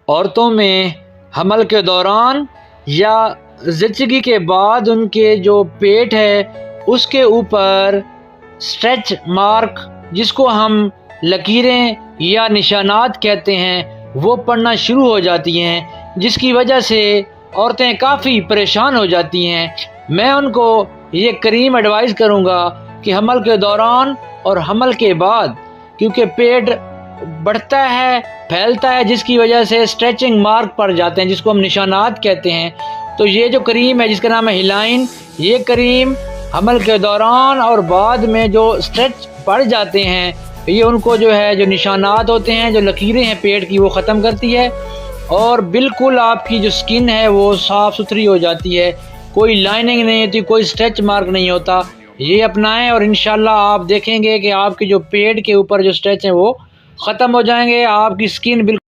औरतों में हमल के दौरान या ज़िचगी के बाद उनके जो पेट है उसके ऊपर स्ट्रेच मार्क, जिसको हम लकीरें या निशानात कहते हैं, वो पड़ना शुरू हो जाती हैं, जिसकी वजह से औरतें काफ़ी परेशान हो जाती हैं। मैं उनको ये करीम एडवाइस करूँगा कि हमल के दौरान और हमल के बाद, क्योंकि पेट बढ़ता है, फैलता है, जिसकी वजह से स्ट्रेचिंग मार्क पड़ जाते हैं, जिसको हम निशानात कहते हैं। तो ये जो करीम है जिसका नाम है हिलाइन, ये करीम हमल के दौरान और बाद में जो स्ट्रेच पड़ जाते हैं, ये उनको जो है जो निशानात होते हैं, जो लकीरें हैं पेट की, वो ख़त्म करती है और बिल्कुल आपकी जो स्किन है वो साफ़ सुथरी हो जाती है, कोई लाइनिंग नहीं होती, कोई स्ट्रेच मार्क नहीं होता। ये अपनाएं और इंशाल्लाह आप देखेंगे कि आपके जो पेट के ऊपर जो स्ट्रेच हैं वो ख़त्म हो जाएंगे, आपकी स्किन बिल्कुल